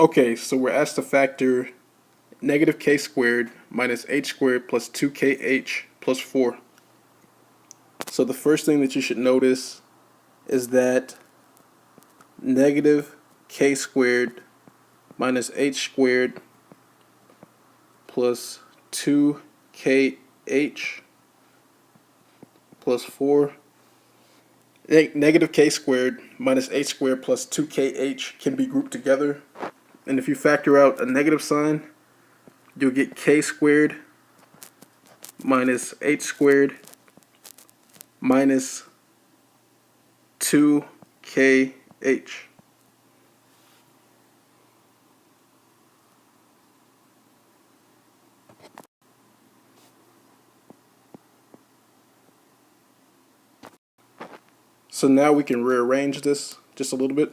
Okay, so we're asked to factor negative k squared minus h squared plus 2kh plus 4. So the first thing that you should notice is that negative k squared minus h squared plus 2kh plus 4. Negative k squared minus h squared plus 2kh can be grouped together. And if you factor out a negative sign, you'll get k squared minus h squared minus 2kh. So now we can rearrange this just a little bit.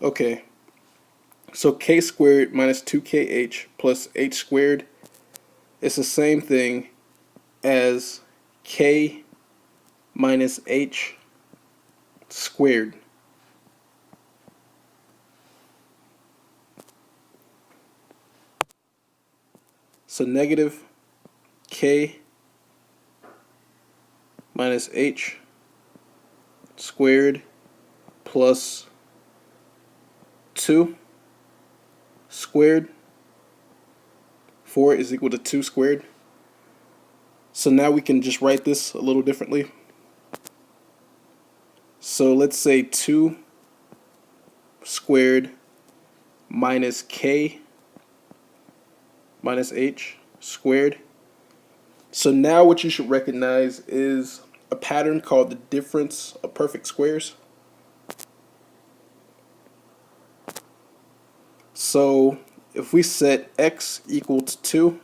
Okay, so k squared minus 2kh plus h squared is the same thing as k minus h squared. So negative k minus h squared plus 2 squared. 4 is equal to 2 squared. So now we can just write this a little differently. So let's say 2 squared minus k minus h squared. So now what you should recognize is a pattern called the difference of perfect squares. So if we set x equal to 2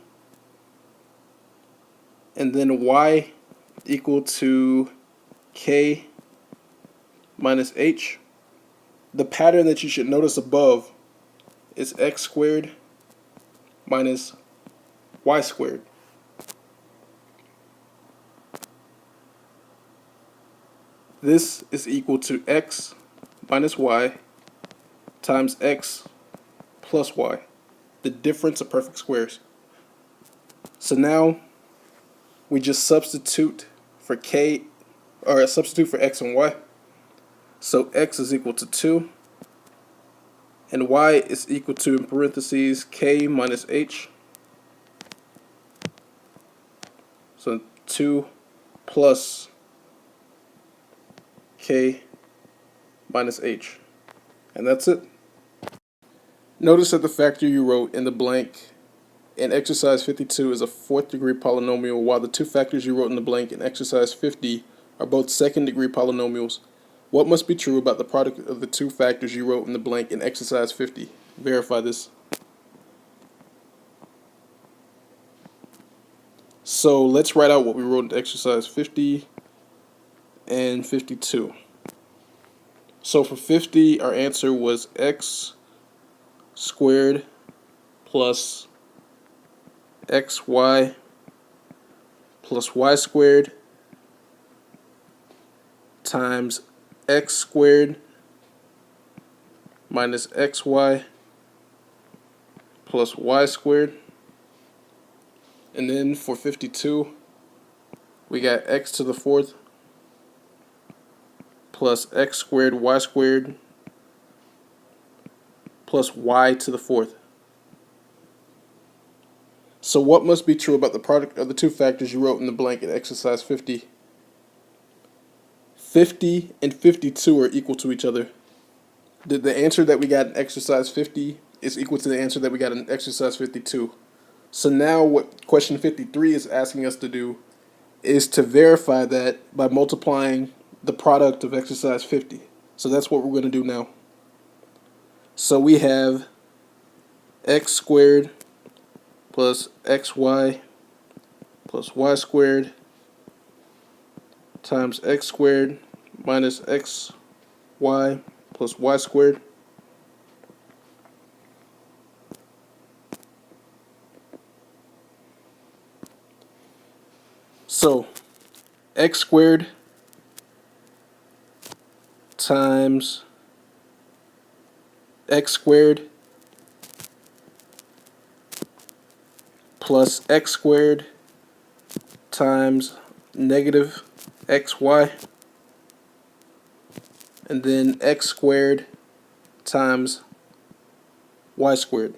and then y equal to k minus h, the pattern that you should notice above is x squared minus y squared. This is equal to x minus y times x plus y, the difference of perfect squares. So now we just substitute for k, or substitute for x and y. So x is equal to 2 and y is equal to, in parentheses, k minus h. So 2 plus k minus h. And that's it. Notice that the factor you wrote in the blank in exercise 52 is a 4th degree polynomial, while the two factors you wrote in the blank in exercise 50 are both 2nd degree polynomials. What must be true about the product of the two factors you wrote in the blank in exercise 50? Verify this. So let's write out what we wrote in exercise 50 and 52. So for 50, our answer was x squared plus xy plus y squared times x squared minus xy plus y squared. And then for 52, we got x to the 4th plus x squared y squared plus y to the 4th. So what must be true about the product of the two factors you wrote in the blank in exercise 50? 50 and 52 are equal to each other. The answer that we got in exercise 50 is equal to the answer that we got in exercise 52. So now what question 53 is asking us to do is to verify that by multiplying the product of exercise 50. So that's what we're going to do now. So we have x squared plus xy plus y squared times x squared minus xy plus y squared. So x squared times x squared plus x squared times negative xy, and then x squared times y squared.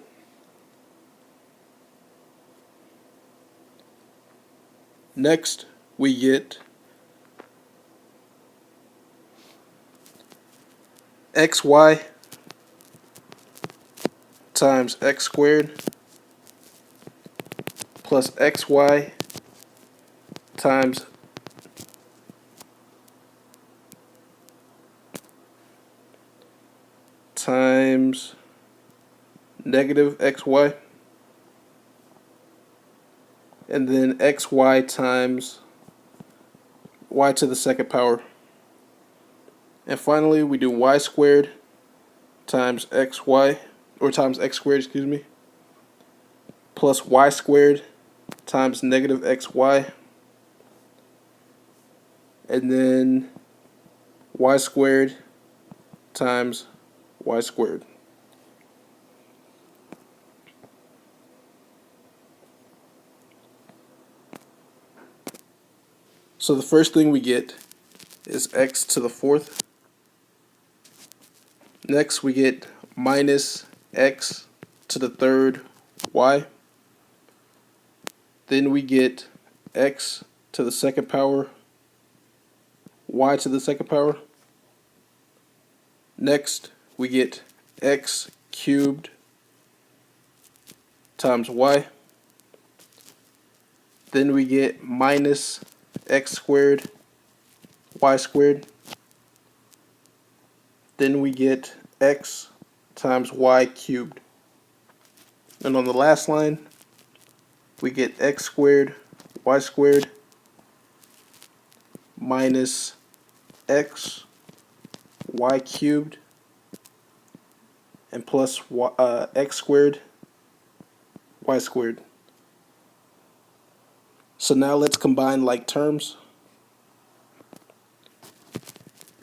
Next, we get xy times x squared plus xy times negative xy, and then xy times y to the second power. And finally, we do y squared times xy, or times x squared, excuse me, plus y squared times negative xy, and then y squared times y squared. So the first thing we get is x to the fourth. Next we get minus x to the third y. Then we get x to the second power, y to the second power. Next we get x cubed times y. Then we get minus x squared, y squared. Then we get x times y cubed. And on the last line, we get x squared, y squared, minus x, y cubed, and plus x squared, y squared. So now let's combine like terms.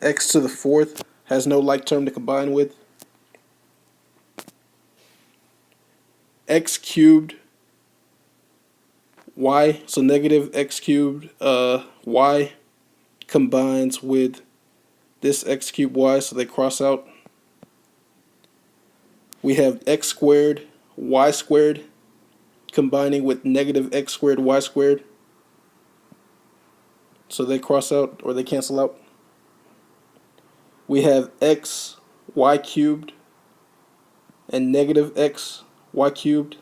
X to the fourth has no like term to combine with. X cubed y, so negative x cubed y combines with this x cubed y, so they cross out. We have x squared y squared combining with negative x squared y squared, so they cross out or they cancel out. We have x y cubed and negative x y cubed,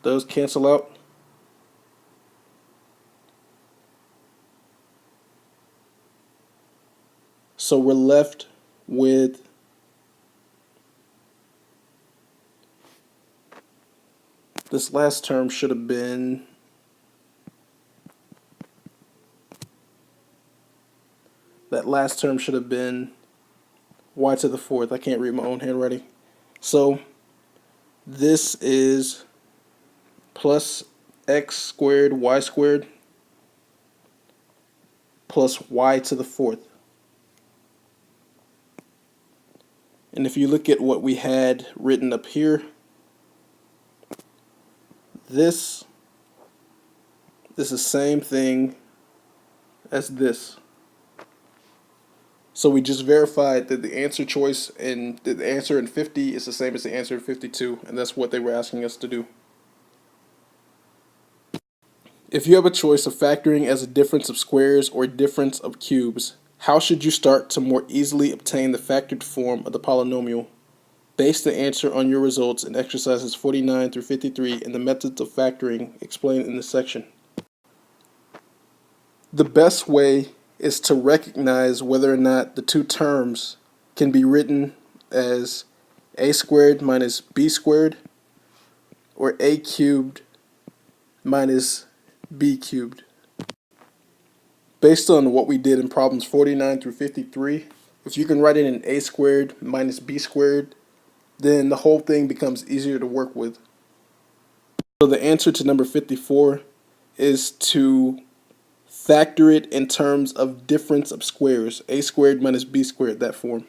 those cancel out. So we're left with this last term should have been y to the fourth. I can't read my own handwriting. So this is plus x squared y squared plus y to the fourth. And if you look at what we had written up here, this is the same thing as this. So we just verified that the answer choice and the answer in 50 is the same as the answer in 52, and that's what they were asking us to do. If you have a choice of factoring as a difference of squares or difference of cubes, how should you start to more easily obtain the factored form of the polynomial? Base the answer on your results in exercises 49 through 53 and the methods of factoring explained in this section. The best way is to recognize whether or not the two terms can be written as a squared minus b squared or a cubed minus b cubed. Based on what we did in problems 49 through 53, if you can write it in a squared minus b squared, then the whole thing becomes easier to work with. So the answer to number 54 is to factor it in terms of difference of squares. A squared minus b squared, that form.